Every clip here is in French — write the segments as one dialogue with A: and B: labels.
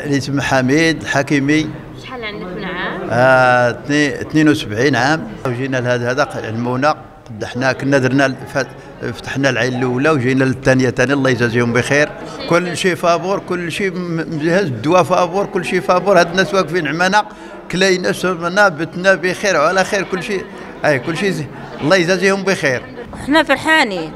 A: الاسم حميد الحكيمي.
B: شحال عندك من عام؟
A: 72 عام. وجينا لهذا علمونا قدحنا كنا درنا فتحنا العين الاولى وجينا للثانيه ثاني الله يجازيهم بخير. كل شيء فابور، كل شيء مجهز، الدواء فابور، كل شيء فابور. هاد الناس واقفين عمانا كلاينا سمنا بتنا بخير وعلى خير كل شيء. كل شيء الله يجازيهم بخير.
C: احنا فرحانين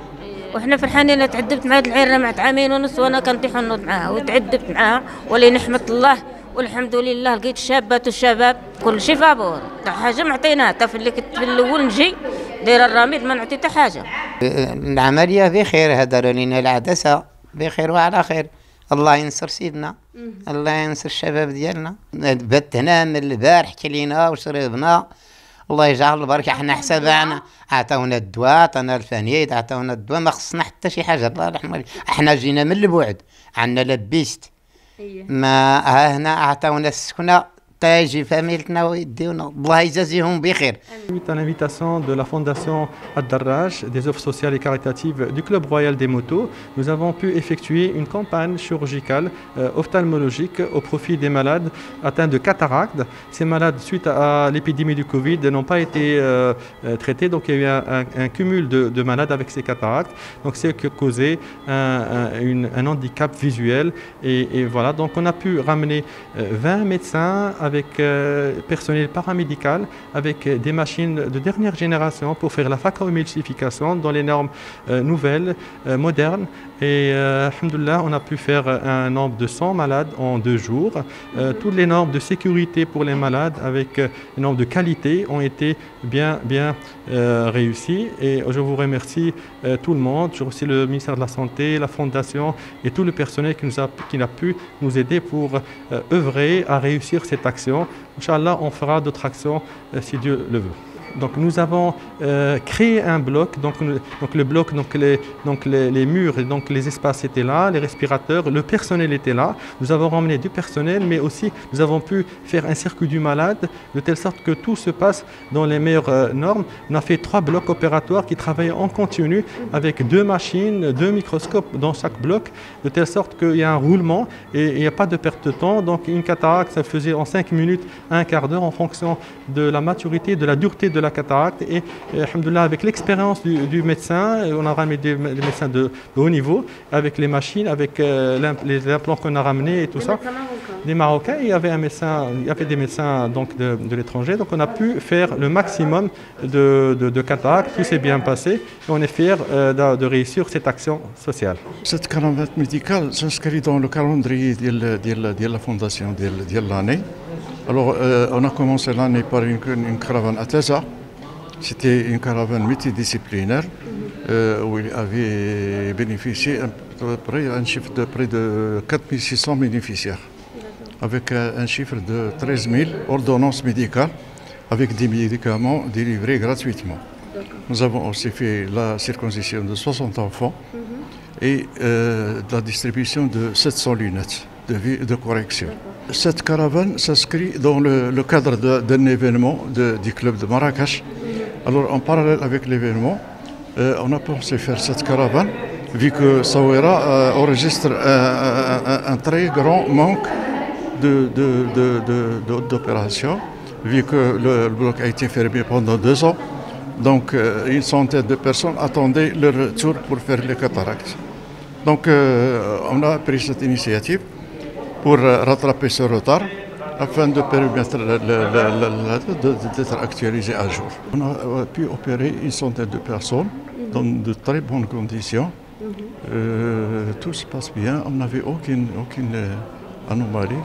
C: وحنا فرحانين. انا تعذبت مع هاد العيره مع عامين ونص وانا كنطيح ونوض معاها وتعذبت معاها، ولي نحمد الله والحمد لله لقيت الشابات والشباب كل شيء فابور. حتى حاجه ما عطيناها، حتى في اللي كنت في الاول نجي دايره الرميد ما نعطي حتى حاجه.
D: العمليه بخير، هدروا لنا العدسه بخير وعلى خير. الله ينصر سيدنا، الله ينصر الشباب ديالنا. بتنا من البارح كلينا وشربنا، الله يجعل البركه. حنا حسابنا عطاونا الدواء، عطاونا الفنيد، عطاونا الدواء، ما خصنا حتى شي حاجه. الله يرحمه، حنا جينا من البعد، عندنا لبيست ما هنا عطاونا السكنه تاجي فاميلتنا ويديونا، الله يجازيهم بخير.
E: Suite à l'invitation de la Fondation Ad-Darraj, des œuvres sociales et caritatives du Club Royal des Motos, nous avons pu effectuer une campagne chirurgicale ophtalmologique au profit des malades atteints de cataracte. Ces malades, suite à l'épidémie du Covid, n'ont pas été traités, donc il y a eu un cumul de malades avec ces cataractes. Donc c'est ce qui a causé un handicap visuel. Et voilà, donc on a pu ramener 20 médecins avec personnel paramédical, avec des machines de dernière génération pour faire la phacoemulsification dans les normes nouvelles, modernes. Et alhamdoulilah, on a pu faire un nombre de 100 malades en 2 jours. Toutes les normes de sécurité pour les malades avec les normes de qualité ont été bien réussies. Et je vous remercie tout le monde. Je remercie le ministère de la Santé, la Fondation et tout le personnel qui a pu nous aider pour œuvrer à réussir cette action. Inch'Allah, on fera d'autres actions si Dieu le veut. Donc nous avons créé un bloc, donc le bloc, les murs, donc les espaces étaient là, les respirateurs, le personnel était là. Nous avons ramené du personnel, mais aussi nous avons pu faire un circuit du malade de telle sorte que tout se passe dans les meilleures normes. On a fait 3 blocs opératoires qui travaillaient en continu avec 2 machines, 2 microscopes dans chaque bloc, de telle sorte qu'il y a un roulement et il n'y a pas de perte de temps. Donc une cataracte, ça faisait en 5 minutes, un quart d'heure en fonction de la maturité, de la dureté de la cataracte. Et alhamdoulilah, avec l'expérience du médecin, on a ramené des médecins de haut niveau, avec les machines, avec les implants qu'on a ramenés et tout ça. Des Marocains, il y avait des médecins donc de l'étranger, donc on a pu faire le maximum de cataracte. Tout s'est bien passé et on est fiers de réussir cette action sociale.
F: Cette caravane médicale s'inscrit dans le calendrier de la fondation de l'année. Alors, on a commencé l'année par une caravane à Taza. C'était une caravane multidisciplinaire où il avait bénéficié un chiffre de près de 4600 bénéficiaires, avec un chiffre de 13 000 ordonnances médicales, avec des médicaments délivrés gratuitement. Nous avons aussi fait la circoncision de 60 enfants et la distribution de 700 lunettes de correction. Cette caravane s'inscrit dans le cadre d'un événement du club de Marrakech. Alors en parallèle avec l'événement, on a pensé faire cette caravane, vu que Saouira enregistre un très grand manque d'opérations, vu que le bloc a été fermé pendant 2 ans. Donc une centaine de personnes attendaient leur retour pour faire les cataractes. Donc on a pris cette initiative pour rattraper ce retard, afin de permettre d'être actualisé à jour. On a pu opérer une centaine de personnes dans de très bonnes conditions. Tout se passe bien, on n'avait aucune anomalie.